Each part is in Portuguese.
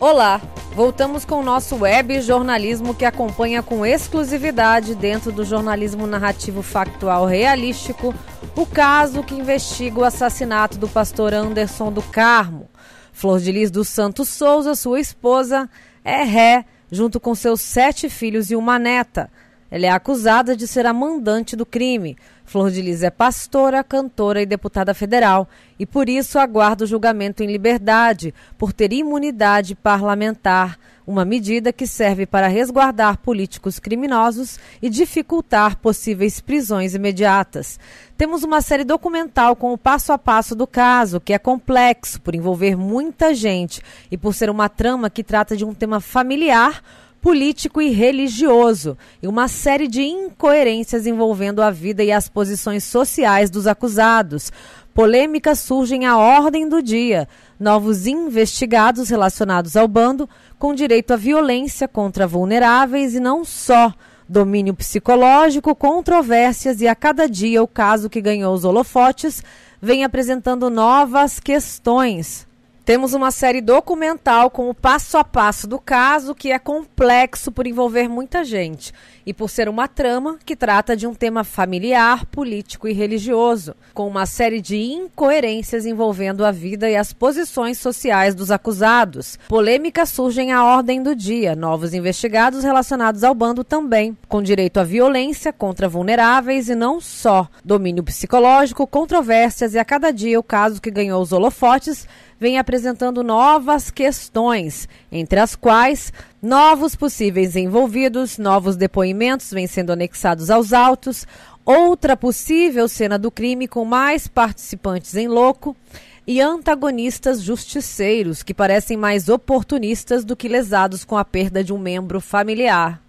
Olá, voltamos com o nosso web jornalismo que acompanha com exclusividade dentro do jornalismo narrativo factual realístico o caso que investiga o assassinato do pastor Anderson do Carmo. Flor de Lis dos Santos Souza, sua esposa, é ré junto com seus 7 filhos e uma neta. Ela é acusada de ser a mandante do crime. Flor de Lis é pastora, cantora e deputada federal e por isso aguarda o julgamento em liberdade por ter imunidade parlamentar, uma medida que serve para resguardar políticos criminosos e dificultar possíveis prisões imediatas. Temos uma série documental com o passo a passo do caso, que é complexo por envolver muita gente e por ser uma trama que trata de um tema familiar, político e religioso, e uma série de incoerências envolvendo a vida e as posições sociais dos acusados. Polêmicas surgem à ordem do dia. Novos investigados relacionados ao bando com direito à violência contra vulneráveis e não só. Domínio psicológico, controvérsias e a cada dia o caso que ganhou os holofotes vem apresentando novas questões. Temos uma série documental com o passo a passo do caso que é complexo por envolver muita gente e por ser uma trama que trata de um tema familiar, político e religioso, com uma série de incoerências envolvendo a vida e as posições sociais dos acusados. Polêmicas surgem à ordem do dia, novos investigados relacionados ao bando também, com direito à violência contra vulneráveis e não só. Domínio psicológico, controvérsias e a cada dia o caso que ganhou os holofotes vem apresentando novas questões, entre as quais novos possíveis envolvidos, novos depoimentos vêm sendo anexados aos autos, outra possível cena do crime com mais participantes em loco e antagonistas justiceiros que parecem mais oportunistas do que lesados com a perda de um membro familiar.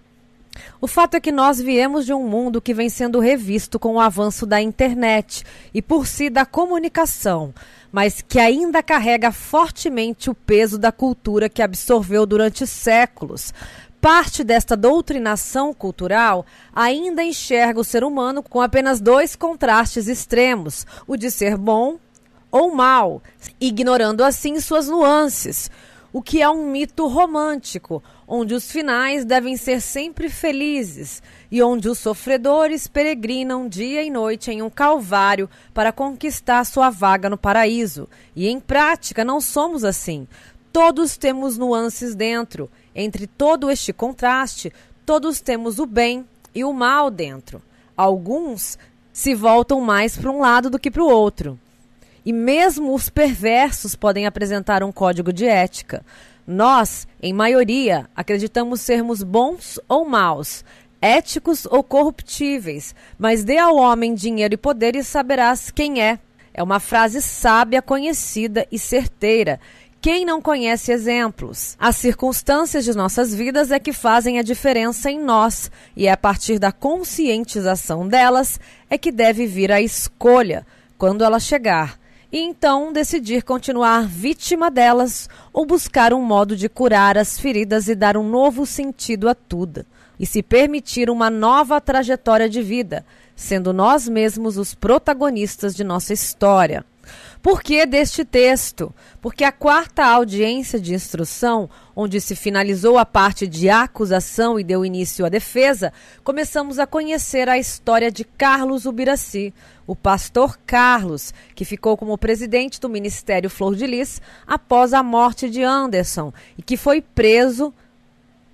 O fato é que nós viemos de um mundo que vem sendo revisto com o avanço da internet e por si da comunicação, mas que ainda carrega fortemente o peso da cultura que absorveu durante séculos. Parte desta doutrinação cultural ainda enxerga o ser humano com apenas 2 contrastes extremos, o de ser bom ou mal, ignorando assim suas nuances, o que é um mito romântico, onde os finais devem ser sempre felizes e onde os sofredores peregrinam dia e noite em um calvário para conquistar sua vaga no paraíso. E em prática não somos assim. Todos temos nuances dentro. Entre todo este contraste, todos temos o bem e o mal dentro. Alguns se voltam mais para um lado do que para o outro. E mesmo os perversos podem apresentar um código de ética. Nós, em maioria, acreditamos sermos bons ou maus, éticos ou corruptíveis, mas dê ao homem dinheiro e poder e saberás quem é. É uma frase sábia, conhecida e certeira. Quem não conhece exemplos? As circunstâncias de nossas vidas é que fazem a diferença em nós, e é a partir da conscientização delas é que deve vir a escolha, quando ela chegar. E então decidir continuar vítima delas ou buscar um modo de curar as feridas e dar um novo sentido a tudo. E se permitir uma nova trajetória de vida, sendo nós mesmos os protagonistas de nossa história. Por que deste texto? Porque a 4ª audiência de instrução, onde se finalizou a parte de acusação e deu início à defesa, começamos a conhecer a história de Carlos Ubiraci, o pastor Carlos, que ficou como presidente do Ministério Flor de Lis após a morte de Anderson e que foi preso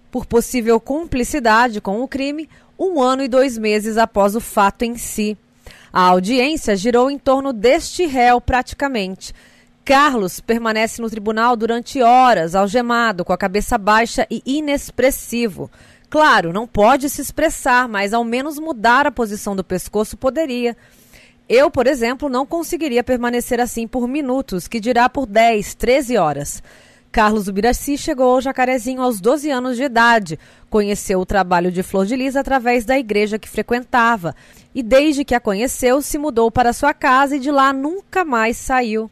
por possível cumplicidade com o crime 1 ano e 2 meses após o fato em si. A audiência girou em torno deste réu praticamente. Carlos permanece no tribunal durante horas, algemado, com a cabeça baixa e inexpressivo. Claro, não pode se expressar, mas ao menos mudar a posição do pescoço poderia. Eu, por exemplo, não conseguiria permanecer assim por minutos, que dirá por 10, 13 horas. Carlos Ubiraci chegou ao Jacarezinho aos 12 anos de idade, conheceu o trabalho de Flor de Lis através da igreja que frequentava e desde que a conheceu se mudou para sua casa e de lá nunca mais saiu.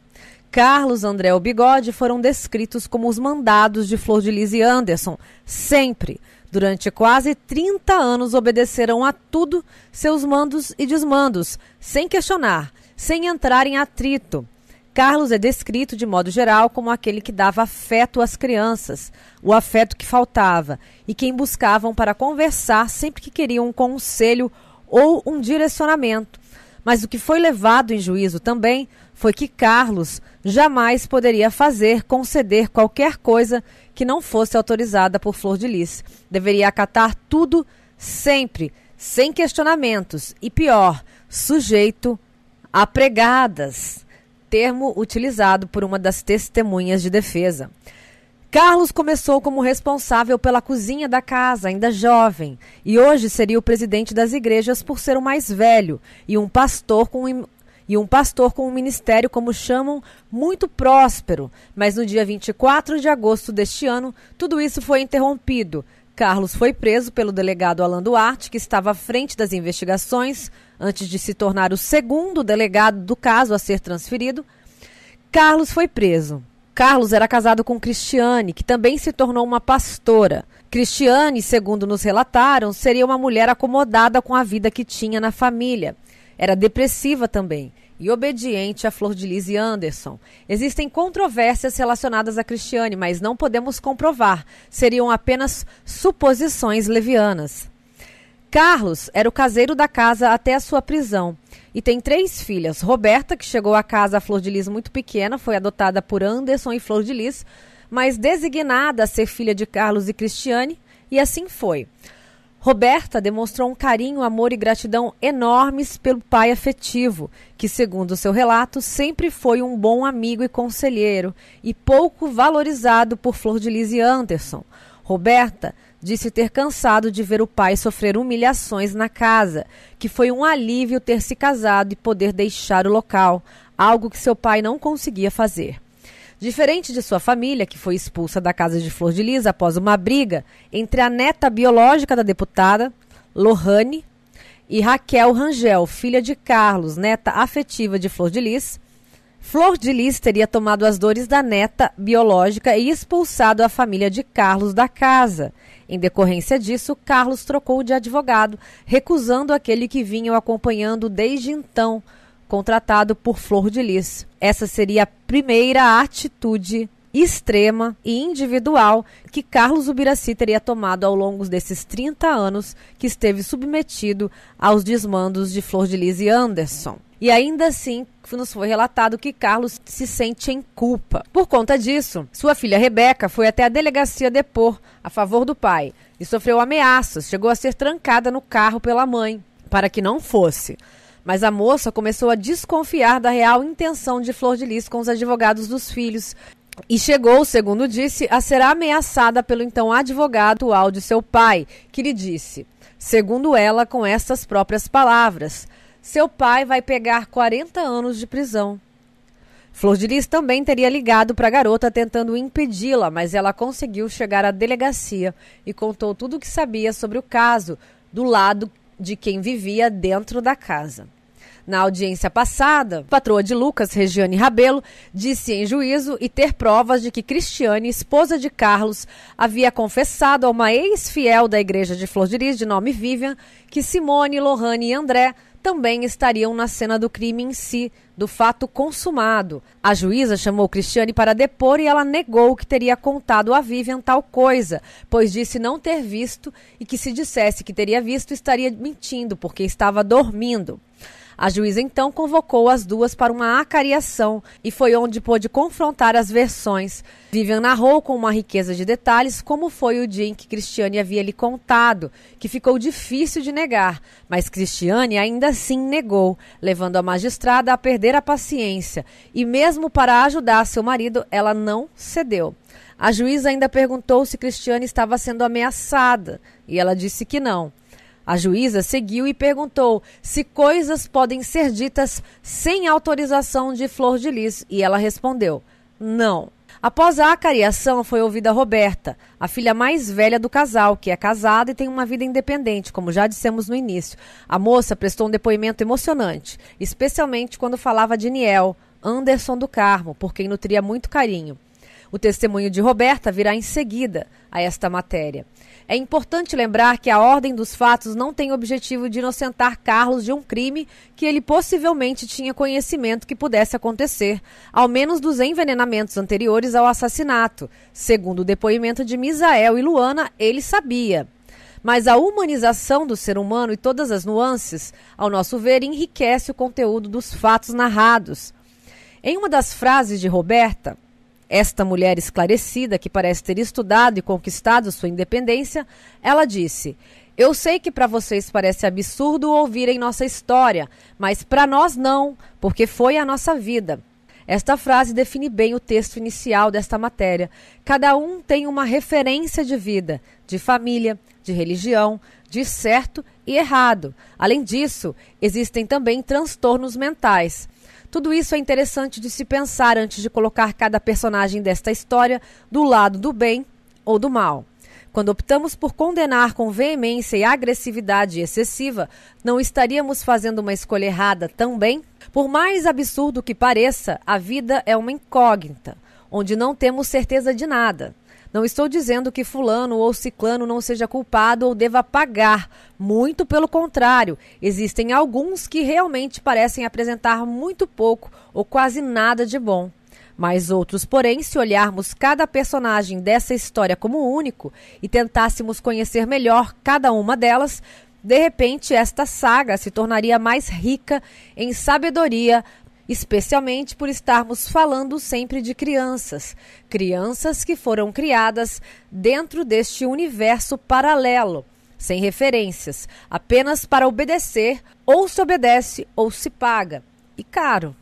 Carlos, André e o Bigode foram descritos como os mandados de Flor de Lis e Anderson, sempre. Durante quase 30 anos obedeceram a tudo seus mandos e desmandos, sem questionar, sem entrar em atrito. Carlos é descrito, de modo geral, como aquele que dava afeto às crianças, o afeto que faltava, e quem buscavam para conversar sempre que queriam um conselho ou um direcionamento. Mas o que foi levado em juízo também foi que Carlos jamais poderia conceder qualquer coisa que não fosse autorizada por Flor de Lis. Deveria acatar tudo sempre, sem questionamentos, e pior, sujeito a pregadas, termo utilizado por uma das testemunhas de defesa. Carlos começou como responsável pela cozinha da casa, ainda jovem, e hoje seria o presidente das igrejas por ser o mais velho e um pastor com um ministério, como chamam, muito próspero. Mas no dia 24 de agosto deste ano, tudo isso foi interrompido. Carlos foi preso pelo delegado Alan Duarte, que estava à frente das investigações, antes de se tornar o segundo delegado do caso a ser transferido. Carlos foi preso. Carlos era casado com Cristiane, que também se tornou uma pastora. Cristiane, segundo nos relataram, seria uma mulher acomodada com a vida que tinha na família. Era depressiva também e obediente a Flor de Lis e Anderson. Existem controvérsias relacionadas a Cristiane, mas não podemos comprovar. Seriam apenas suposições levianas. Carlos era o caseiro da casa até a sua prisão e tem 3 filhas. Roberta, que chegou à casa a Flor de Lis muito pequena, foi adotada por Anderson e Flor de Lis, mas designada a ser filha de Carlos e Cristiane, e assim foi. Roberta demonstrou um carinho, amor e gratidão enormes pelo pai afetivo, que, segundo seu relato, sempre foi um bom amigo e conselheiro, e pouco valorizado por Flor de Lis e Anderson. Roberta disse ter cansado de ver o pai sofrer humilhações na casa, que foi um alívio ter se casado e poder deixar o local, algo que seu pai não conseguia fazer. Diferente de sua família, que foi expulsa da casa de Flor de Lis após uma briga entre a neta biológica da deputada, Lohane, e Raquel Rangel, filha de Carlos, neta afetiva de Flor de Lis, Flor de Lis teria tomado as dores da neta biológica e expulsado a família de Carlos da casa. Em decorrência disso, Carlos trocou de advogado, recusando aquele que vinha o acompanhando desde então, contratado por Flor de Lis. Essa seria a primeira atitude extrema e individual que Carlos Ubiraci teria tomado ao longo desses 30 anos que esteve submetido aos desmandos de Flor de Lis e Anderson. E ainda assim, nos foi relatado que Carlos se sente em culpa. Por conta disso, sua filha Rebeca foi até a delegacia depor a favor do pai e sofreu ameaças, chegou a ser trancada no carro pela mãe, para que não fosse. Mas a moça começou a desconfiar da real intenção de Flor de Lis com os advogados dos filhos e chegou, segundo disse, a ser ameaçada pelo então advogado atual de seu pai, que lhe disse, segundo ela, com estas próprias palavras: seu pai vai pegar 40 anos de prisão. Flor de Lis também teria ligado para a garota tentando impedi-la, mas ela conseguiu chegar à delegacia e contou tudo o que sabia sobre o caso, do lado de quem vivia dentro da casa. Na audiência passada, a patroa de Lucas, Regiane Rabelo, disse em juízo e ter provas de que Cristiane, esposa de Carlos, havia confessado a uma ex-fiel da igreja de Flor de Lis, de nome Vivian, que Simone, Lohane e André também estariam na cena do crime em si, do fato consumado. A juíza chamou Cristiane para depor e ela negou que teria contado a Vivian tal coisa, pois disse não ter visto e que se dissesse que teria visto estaria mentindo, porque estava dormindo. A juíza então convocou as duas para uma acariação e foi onde pôde confrontar as versões. Vivian narrou com uma riqueza de detalhes como foi o dia em que Cristiane havia lhe contado, que ficou difícil de negar, mas Cristiane ainda assim negou, levando a magistrada a perder a paciência, e mesmo para ajudar seu marido, ela não cedeu. A juíza ainda perguntou se Cristiane estava sendo ameaçada, e ela disse que não. A juíza seguiu e perguntou se coisas podem ser ditas sem autorização de Flor de Lis, e ela respondeu, não. Após a acariação, foi ouvida Roberta, a filha mais velha do casal, que é casada e tem uma vida independente, como já dissemos no início. A moça prestou um depoimento emocionante, especialmente quando falava de Niel, Anderson do Carmo, por quem nutria muito carinho. O testemunho de Roberta virá em seguida a esta matéria. É importante lembrar que a ordem dos fatos não tem o objetivo de inocentar Carlos de um crime que ele possivelmente tinha conhecimento que pudesse acontecer, ao menos dos envenenamentos anteriores ao assassinato. Segundo o depoimento de Misael e Luana, ele sabia. Mas a humanização do ser humano e todas as nuances, ao nosso ver, enriquece o conteúdo dos fatos narrados. Em uma das frases de Roberta, esta mulher esclarecida, que parece ter estudado e conquistado sua independência, ela disse: "Eu sei que para vocês parece absurdo ouvirem nossa história, mas para nós não, porque foi a nossa vida." Esta frase define bem o texto inicial desta matéria. Cada um tem uma referência de vida, de família, de religião, de certo e errado. Além disso, existem também transtornos mentais. Tudo isso é interessante de se pensar antes de colocar cada personagem desta história do lado do bem ou do mal. Quando optamos por condenar com veemência e agressividade excessiva, não estaríamos fazendo uma escolha errada também? Por mais absurdo que pareça, a vida é uma incógnita, onde não temos certeza de nada. Não estou dizendo que fulano ou ciclano não seja culpado ou deva pagar. Muito pelo contrário, existem alguns que realmente parecem apresentar muito pouco ou quase nada de bom. Mas outros, porém, se olharmos cada personagem dessa história como único e tentássemos conhecer melhor cada uma delas, de repente esta saga se tornaria mais rica em sabedoria, especialmente por estarmos falando sempre de crianças. Crianças que foram criadas dentro deste universo paralelo, sem referências, apenas para obedecer, ou se obedece ou se paga, e caro.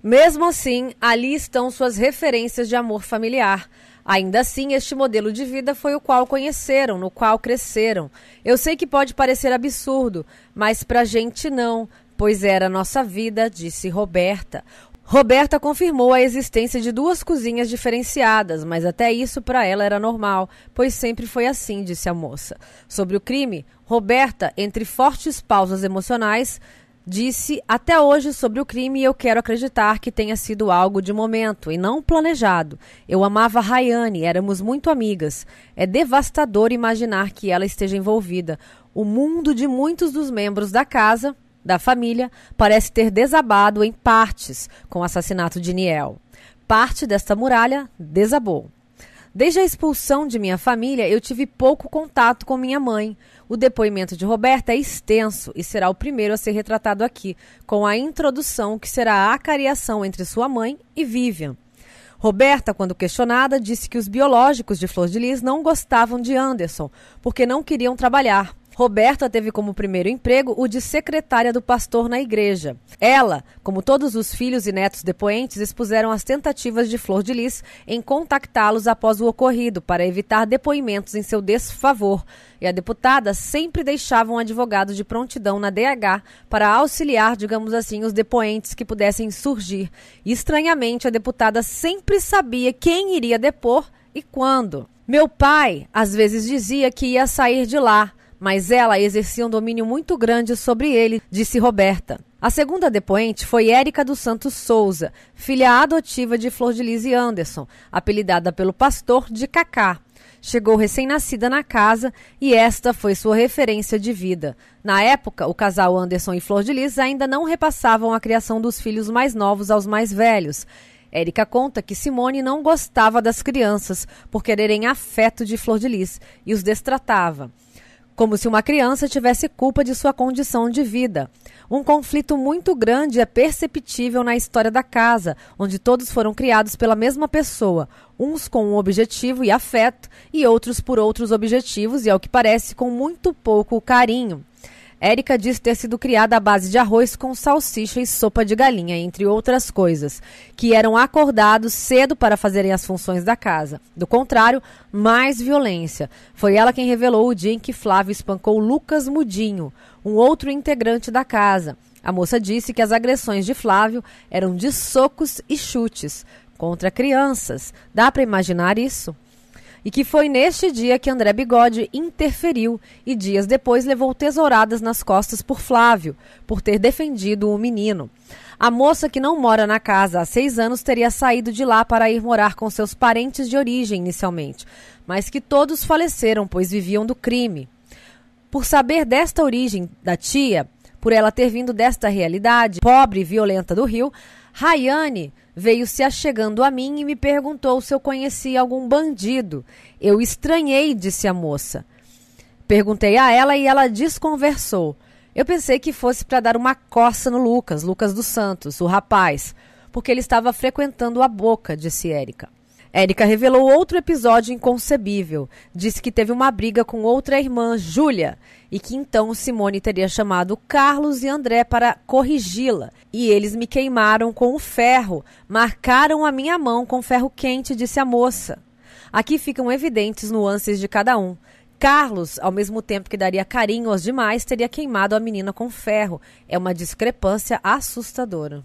Mesmo assim, ali estão suas referências de amor familiar. Ainda assim, este modelo de vida foi o qual conheceram, no qual cresceram. Eu sei que pode parecer absurdo, mas pra gente não, pois era a nossa vida, disse Roberta. Roberta confirmou a existência de 2 cozinhas diferenciadas, mas até isso para ela era normal, pois sempre foi assim, disse a moça. Sobre o crime, Roberta, entre fortes pausas emocionais, disse: "Até hoje sobre o crime eu quero acreditar que tenha sido algo de momento e não planejado. Eu amava Rayane, éramos muito amigas. É devastador imaginar que ela esteja envolvida. O mundo de muitos dos membros da casa, da família, parece ter desabado em partes com o assassinato de Niel. Parte desta muralha desabou. Desde a expulsão de minha família, eu tive pouco contato com minha mãe. O depoimento de Roberta é extenso e será o primeiro a ser retratado aqui, com a introdução que será a acariação entre sua mãe e Vivian. Roberta, quando questionada, disse que os biológicos de Flor de Lis não gostavam de Anderson, porque não queriam trabalhar. Roberta teve como primeiro emprego o de secretária do pastor na igreja. Ela, como todos os filhos e netos depoentes, expuseram as tentativas de Flor de Lis em contactá-los após o ocorrido, para evitar depoimentos em seu desfavor, e a deputada sempre deixava um advogado de prontidão na DH para auxiliar, digamos assim, os depoentes que pudessem surgir. E, estranhamente, a deputada sempre sabia quem iria depor e quando. Meu pai, às vezes, dizia que ia sair de lá, mas ela exercia um domínio muito grande sobre ele, disse Roberta. A segunda depoente foi Érica dos Santos Souza, filha adotiva de Flor de Lis e Anderson, apelidada pelo pastor de Cacá. Chegou recém-nascida na casa e esta foi sua referência de vida. Na época, o casal Anderson e Flor de Lis ainda não repassavam a criação dos filhos mais novos aos mais velhos. Érica conta que Simone não gostava das crianças por quererem afeto de Flor de Lis e os destratava, como se uma criança tivesse culpa de sua condição de vida. Um conflito muito grande é perceptível na história da casa, onde todos foram criados pela mesma pessoa, uns com um objetivo e afeto, e outros por outros objetivos e, ao que parece, com muito pouco carinho. Érica diz ter sido criada à base de arroz com salsicha e sopa de galinha, entre outras coisas, que eram acordados cedo para fazerem as funções da casa. Do contrário, mais violência. Foi ela quem revelou o dia em que Flávio espancou Lucas Mudinho, um outro integrante da casa. A moça disse que as agressões de Flávio eram de socos e chutes contra crianças. Dá para imaginar isso? e que foi neste dia que André Bigode interferiu e dias depois levou tesouradas nas costas por Flávio, por ter defendido o menino. A moça, que não mora na casa há 6 anos, teria saído de lá para ir morar com seus parentes de origem inicialmente, mas que todos faleceram, pois viviam do crime. Por saber desta origem da tia, por ela ter vindo desta realidade pobre e violenta do Rio, Rayane veio se achegando a mim e me perguntou se eu conhecia algum bandido. Eu estranhei, disse a moça. Perguntei a ela e ela desconversou. Eu pensei que fosse para dar uma coça no Lucas dos Santos, o rapaz, porque ele estava frequentando a Boca, disse Érica. Érica revelou outro episódio inconcebível. Disse que teve uma briga com outra irmã, Júlia, e que então Simone teria chamado Carlos e André para corrigi-la. E eles me queimaram com o ferro, marcaram a minha mão com ferro quente, disse a moça. Aqui ficam evidentes nuances de cada um. Carlos, ao mesmo tempo que daria carinho aos demais, teria queimado a menina com ferro. É uma discrepância assustadora.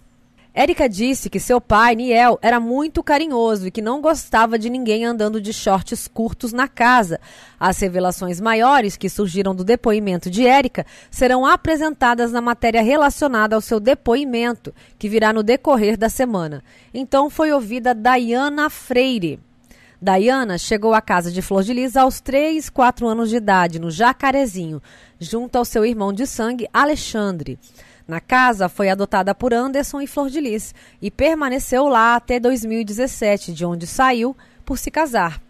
Érica disse que seu pai, Niel, era muito carinhoso e que não gostava de ninguém andando de shorts curtos na casa. As revelações maiores que surgiram do depoimento de Érica serão apresentadas na matéria relacionada ao seu depoimento, que virá no decorrer da semana. Então foi ouvida Dayana Freire. Dayana chegou à casa de Flor de Lis aos 3, 4 anos de idade, no Jacarezinho, junto ao seu irmão de sangue, Alexandre. Na casa, foi adotada por Anderson e Flor de Lis e permaneceu lá até 2017, de onde saiu por se casar.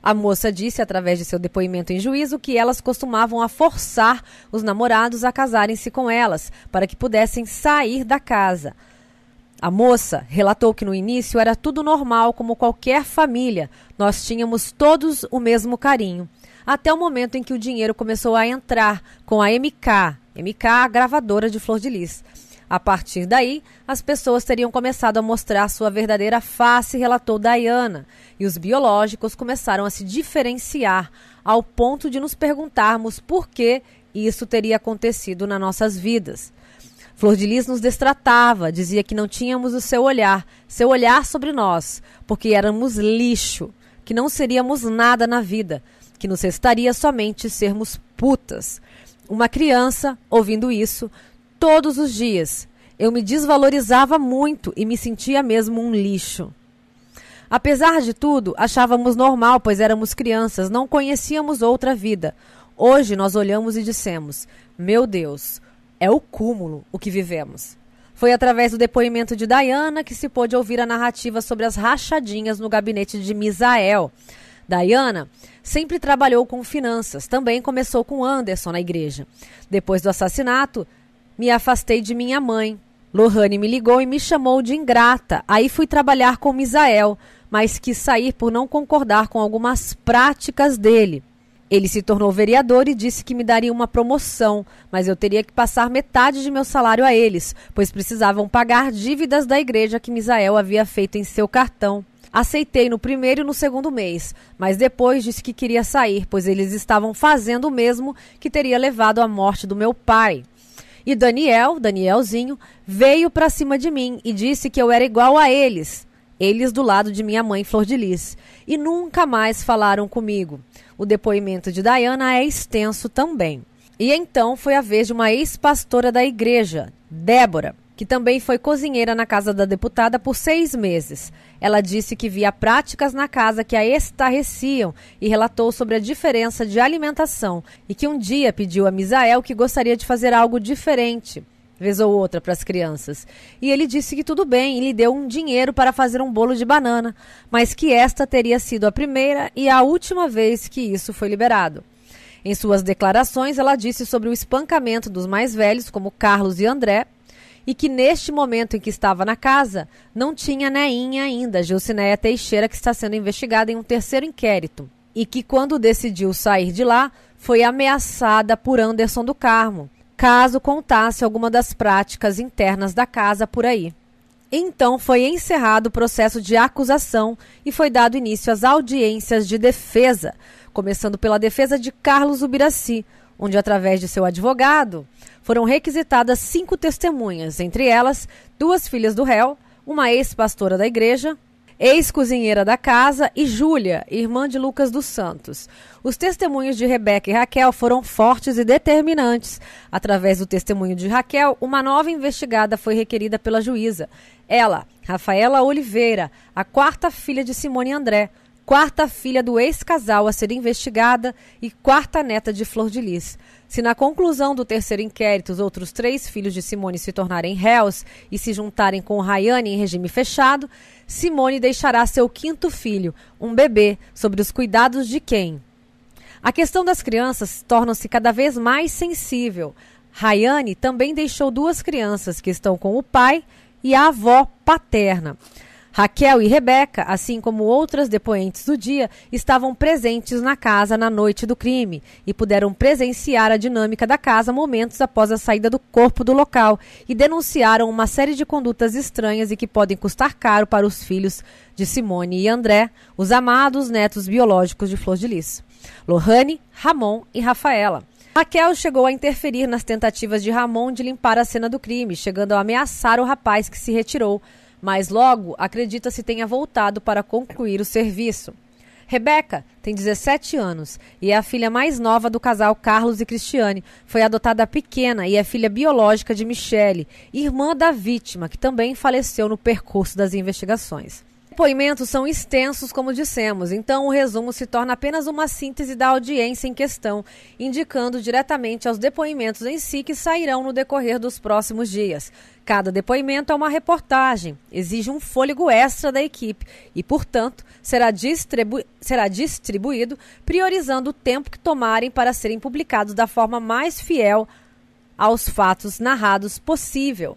A moça disse, através de seu depoimento em juízo, que elas costumavam forçar os namorados a casarem-se com elas, para que pudessem sair da casa. A moça relatou que no início era tudo normal, como qualquer família. Nós tínhamos todos o mesmo carinho. Até o momento em que o dinheiro começou a entrar com a MK, a gravadora de Flor de Lis. A partir daí, as pessoas teriam começado a mostrar sua verdadeira face, relatou Dayana, e os biológicos começaram a se diferenciar, ao ponto de nos perguntarmos por que isso teria acontecido nas nossas vidas. Flor de Lis nos destratava, dizia que não tínhamos o seu olhar sobre nós, porque éramos lixo, que não seríamos nada na vida, que nos restaria somente sermos putas. Uma criança, ouvindo isso, todos os dias, eu me desvalorizava muito e me sentia mesmo um lixo. Apesar de tudo, achávamos normal, pois éramos crianças, não conhecíamos outra vida. Hoje nós olhamos e dissemos, meu Deus, é o cúmulo o que vivemos. Foi através do depoimento de Dayana que se pôde ouvir a narrativa sobre as rachadinhas no gabinete de Misael. Dayana sempre trabalhou com finanças, também começou com Anderson na igreja. Depois do assassinato, me afastei de minha mãe. Lohane me ligou e me chamou de ingrata. Aí fui trabalhar com Misael, mas quis sair por não concordar com algumas práticas dele. Ele se tornou vereador e disse que me daria uma promoção, mas eu teria que passar metade de meu salário a eles, pois precisavam pagar dívidas da igreja que Misael havia feito em seu cartão. Aceitei no primeiro e no segundo mês, mas depois disse que queria sair, pois eles estavam fazendo o mesmo que teria levado à morte do meu pai. E Danielzinho, veio para cima de mim e disse que eu era igual a eles do lado de minha mãe Flor de Lis, e nunca mais falaram comigo. O depoimento de Dayana é extenso também. E então foi a vez de uma ex-pastora da igreja, Débora, que também foi cozinheira na casa da deputada por 6 meses. Ela disse que via práticas na casa que a estarreciam e relatou sobre a diferença de alimentação e que um dia pediu a Misael que gostaria de fazer algo diferente, vez ou outra, para as crianças. E ele disse que tudo bem e lhe deu um dinheiro para fazer um bolo de banana, mas que esta teria sido a primeira e a última vez que isso foi liberado. Em suas declarações, ela disse sobre o espancamento dos mais velhos, como Carlos e André, e que neste momento em que estava na casa, não tinha neinha ainda, Gilcinéia Teixeira, que está sendo investigada em um 3º inquérito, e que quando decidiu sair de lá, foi ameaçada por Anderson do Carmo, caso contasse alguma das práticas internas da casa por aí. Então foi encerrado o processo de acusação e foi dado início às audiências de defesa, começando pela defesa de Carlos Ubiraci, onde, através de seu advogado, foram requisitadas 5 testemunhas, entre elas 2 filhas do réu, uma ex-pastora da igreja ex-cozinheira da casa, e Júlia, irmã de Lucas dos Santos. Os testemunhos de Rebeca e Raquel foram fortes e determinantes. Através do testemunho de Raquel, uma nova investigada foi requerida pela juíza. Ela, Rafaela Oliveira, a quarta filha de Simone e André, quarta filha do ex-casal a ser investigada e quarta neta de Flor de Lis. Se na conclusão do terceiro inquérito os outros 3 filhos de Simone se tornarem réus e se juntarem com Rayane em regime fechado, Simone deixará seu 5º filho, um bebê, sob os cuidados de quem? A questão das crianças torna-se cada vez mais sensível. Rayane também deixou 2 crianças que estão com o pai e a avó paterna. Raquel e Rebeca, assim como outras depoentes do dia, estavam presentes na casa na noite do crime e puderam presenciar a dinâmica da casa momentos após a saída do corpo do local e denunciaram uma série de condutas estranhas e que podem custar caro para os filhos de Simone e André, os amados netos biológicos de Flor de Lis, Lohane, Ramon e Rafaela. Raquel chegou a interferir nas tentativas de Ramon de limpar a cena do crime, chegando a ameaçar o rapaz que se retirou, mas logo acredita-se tenha voltado para concluir o serviço. Rebeca tem 17 anos e é a filha mais nova do casal Carlos e Cristiane. Foi adotada pequena e é filha biológica de Michele, irmã da vítima, que também faleceu no percurso das investigações. Depoimentos são extensos, como dissemos, então o resumo se torna apenas uma síntese da audiência em questão, indicando diretamente aos depoimentos em si que sairão no decorrer dos próximos dias. Cada depoimento é uma reportagem, exige um fôlego extra da equipe e, portanto, será distribuído priorizando o tempo que tomarem para serem publicados da forma mais fiel aos fatos narrados possível.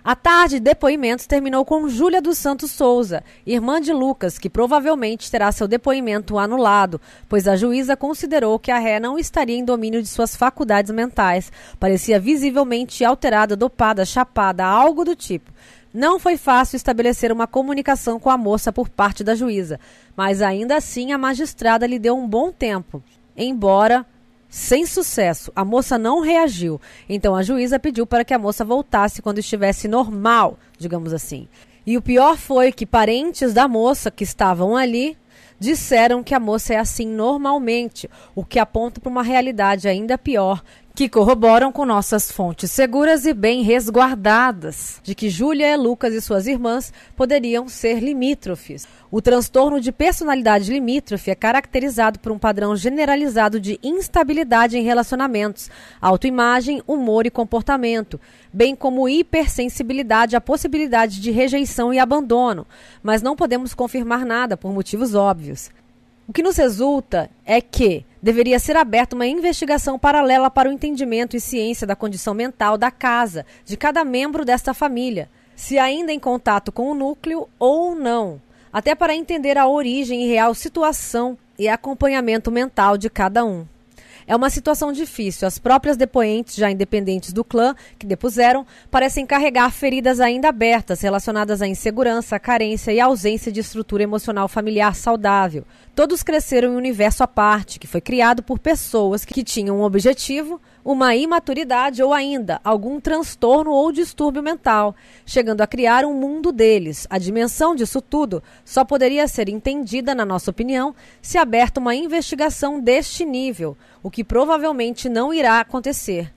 A tarde de depoimentos terminou com Júlia dos Santos Souza, irmã de Lucas, que provavelmente terá seu depoimento anulado, pois a juíza considerou que a ré não estaria em domínio de suas faculdades mentais. Parecia visivelmente alterada, dopada, chapada, algo do tipo. Não foi fácil estabelecer uma comunicação com a moça por parte da juíza, mas ainda assim a magistrada lhe deu um bom tempo, embora sem sucesso. A moça não reagiu, então a juíza pediu para que a moça voltasse quando estivesse normal, digamos assim. E o pior foi que parentes da moça que estavam ali disseram que a moça é assim normalmente, o que aponta para uma realidade ainda pior, que corroboram com nossas fontes seguras e bem resguardadas, de que Júlia, Lucas e suas irmãs poderiam ser limítrofes. O transtorno de personalidade limítrofe é caracterizado por um padrão generalizado de instabilidade em relacionamentos, autoimagem, humor e comportamento, bem como hipersensibilidade à possibilidade de rejeição e abandono, mas não podemos confirmar nada por motivos óbvios. O que nos resulta é que deveria ser aberta uma investigação paralela para o entendimento e ciência da condição mental da casa, de cada membro desta família, se ainda em contato com o núcleo ou não, até para entender a origem e real situação e acompanhamento mental de cada um. É uma situação difícil. As próprias depoentes, já independentes do clã, que depuseram, parecem carregar feridas ainda abertas relacionadas à insegurança, à carência e à ausência de estrutura emocional familiar saudável. Todos cresceram em um universo à parte, que foi criado por pessoas que tinham um objetivo, uma imaturidade ou ainda algum transtorno ou distúrbio mental, chegando a criar um mundo deles. A dimensão disso tudo só poderia ser entendida, na nossa opinião, se aberta uma investigação deste nível, o que provavelmente não irá acontecer.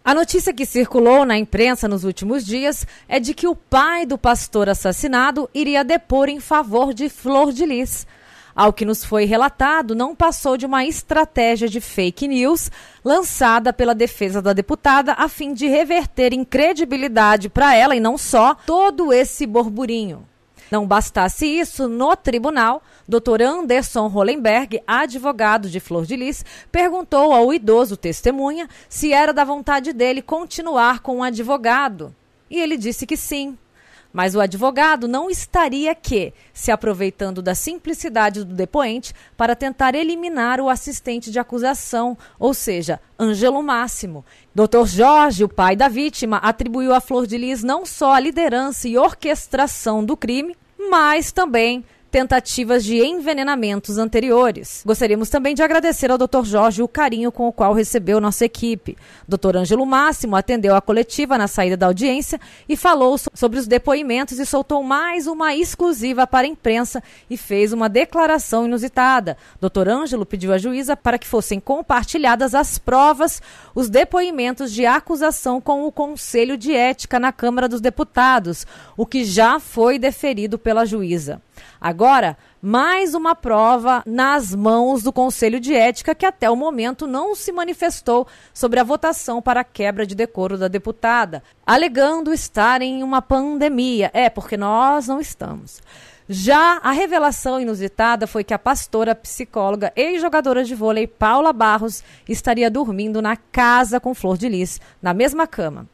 A notícia que circulou na imprensa nos últimos dias é de que o pai do pastor assassinado iria depor em favor de Flor de Lis. Ao que nos foi relatado, não passou de uma estratégia de fake news lançada pela defesa da deputada a fim de reverter em credibilidade para ela e não só todo esse burburinho. Não bastasse isso, no tribunal, Dr. Anderson Hollenberg, advogado de Flor de Lis, perguntou ao idoso testemunha se era da vontade dele continuar com o advogado. E ele disse que sim. Mas o advogado não estaria se aproveitando da simplicidade do depoente para tentar eliminar o assistente de acusação, ou seja, Ângelo Máximo. Dr. Jorge, o pai da vítima, atribuiu a Flor de Lis não só a liderança e orquestração do crime, mas também tentativas de envenenamentos anteriores. Gostaríamos também de agradecer ao Dr. Jorge o carinho com o qual recebeu nossa equipe. Dr. Ângelo Máximo atendeu a coletiva na saída da audiência e falou sobre os depoimentos e soltou mais uma exclusiva para a imprensa e fez uma declaração inusitada. Dr. Ângelo pediu à juíza para que fossem compartilhadas as provas, os depoimentos de acusação com o Conselho de Ética na Câmara dos Deputados, o que já foi deferido pela juíza. Agora, mais uma prova nas mãos do Conselho de Ética, que até o momento não se manifestou sobre a votação para a quebra de decoro da deputada, alegando estar em uma pandemia. Porque nós não estamos. Já a revelação inusitada foi que a pastora, psicóloga e jogadora de vôlei Paula Barros estaria dormindo na casa com Flor de Lis, na mesma cama.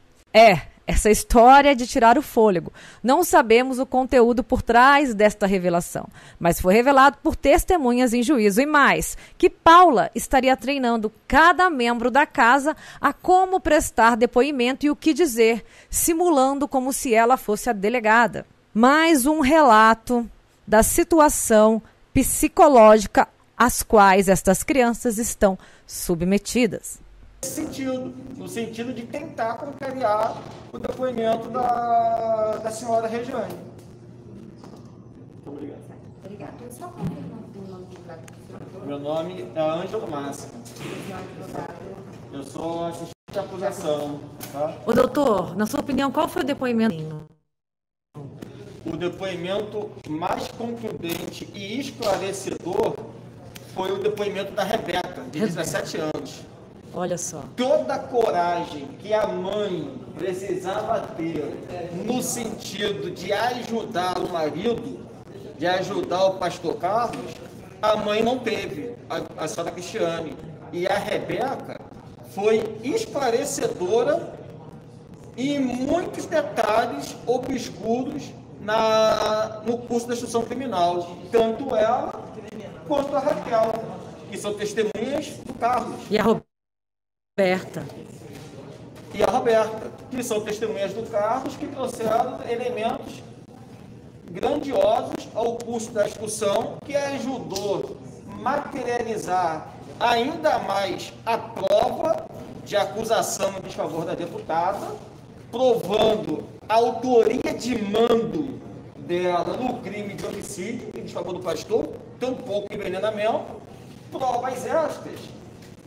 Essa história é de tirar o fôlego. Não sabemos o conteúdo por trás desta revelação, mas foi revelado por testemunhas em juízo e mais, que Paula estaria treinando cada membro da casa a como prestar depoimento e o que dizer, simulando como se ela fosse a delegada. Mais um relato da situação psicológica às quais estas crianças estão submetidas. No sentido de tentar contrariar o depoimento da senhora Regiane. Muito obrigado. Obrigada. Só confirmando o nome do Meu nome é Ângelo Máximo. Eu sou assistente de acusação. Tá? Ô doutor, na sua opinião, qual foi o depoimento? O depoimento mais concludente e esclarecedor foi o depoimento da Rebeca, de 17 anos. Olha só. Toda a coragem que a mãe precisava ter no sentido de ajudar o marido, de ajudar o pastor Carlos, a mãe não teve, a senhora Cristiane. E a Rebeca foi esclarecedora em muitos detalhes obscuros no curso da instrução criminal. Tanto ela quanto a Raquel, que são testemunhas do Carlos. E a Roberta, que são testemunhas do Carlos, que trouxeram elementos grandiosos ao curso da instrução, que ajudou a materializar ainda mais a prova de acusação em desfavor da deputada, provando a autoria de mando dela no crime de homicídio em desfavor do pastor, tampouco envenenamento, provas estas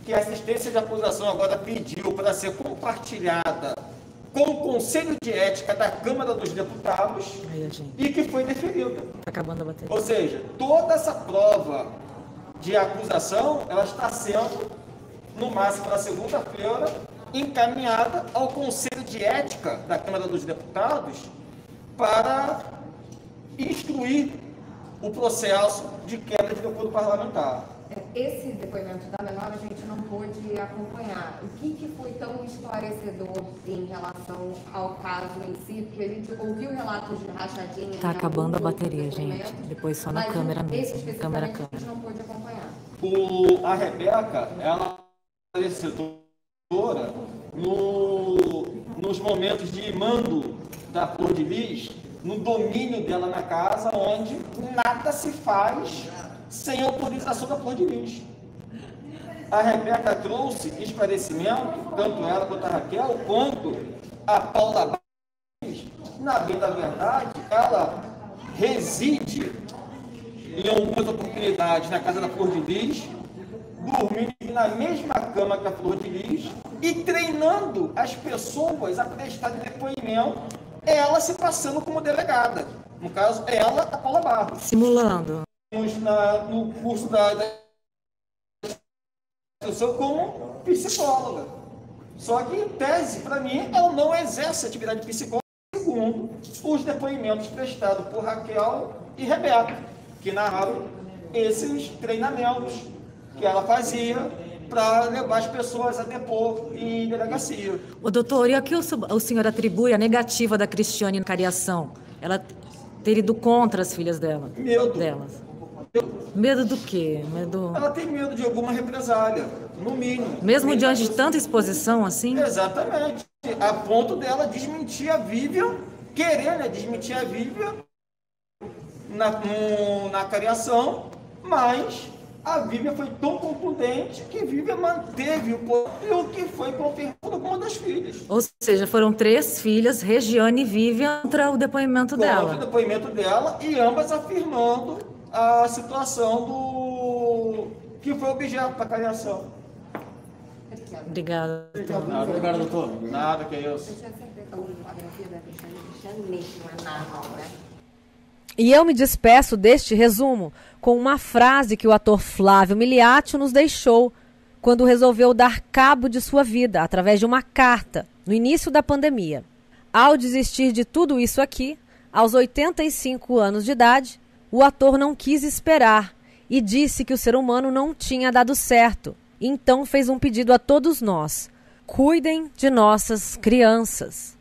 que a assistência de acusação agora pediu para ser compartilhada com o Conselho de Ética da Câmara dos Deputados e que foi deferida. Acabando a bateria. Ou seja, toda essa prova de acusação, ela está sendo, no máximo na segunda-feira, encaminhada ao Conselho de Ética da Câmara dos Deputados para instruir o processo de quebra de decoro parlamentar. Esse depoimento da menor a gente não pôde acompanhar. O que foi tão esclarecedor em relação ao caso em si? Porque a gente ouviu relatos de rachadinha. Está acabando a bateria, gente. Depois só na câmera mesmo. Câmera. A gente não pôde acompanhar. A Rebeca, ela é esclarecedora nos momentos de mando da Flor de Lis, no domínio dela na casa, onde nada se faz sem autorização da Flor de Lis. A Rebeca trouxe esclarecimento, tanto ela quanto a Raquel, quanto a Paula Barros. Na verdade, ela reside em algumas oportunidades na casa da Flor de Lis, dormindo na mesma cama que a Flor de Lis e treinando as pessoas a prestarem depoimento, ela se passando como delegada. No caso, ela, a Paula Barros. Simulando. No curso da instrução como psicóloga. Só que, em tese, para mim, ela não exerce atividade psicóloga, segundo os depoimentos prestados por Raquel e Rebeca, que narraram esses treinamentos que ela fazia para levar as pessoas a depor em delegacia. Ô, doutor, e a que o senhor atribui a negativa da Cristiane na cariação? Ela ter ido contra as filhas dela? Delas. Medo do quê? Ela tem medo de alguma represália, no mínimo. Mesmo diante de tanta exposição assim? Exatamente. A ponto dela desmentir a Vivian, querer desmentir a Vivian na criação, mas a Vívia foi tão contundente que Vívia manteve o poder, o que foi confirmado com uma das filhas. Ou seja, foram 3 filhas, Regiane e Vívia, contra o depoimento dela. Contra o depoimento dela, e ambas afirmando a situação que foi objeto da criação. Obrigada. Obrigado, doutor. Nada, que é isso. E eu me despeço deste resumo com uma frase que o ator Flávio Miliaccio nos deixou quando resolveu dar cabo de sua vida através de uma carta no início da pandemia. Ao desistir de tudo isso aqui, aos 85 anos de idade, o ator não quis esperar e disse que o ser humano não tinha dado certo. Então fez um pedido a todos nós: cuidem de nossas crianças.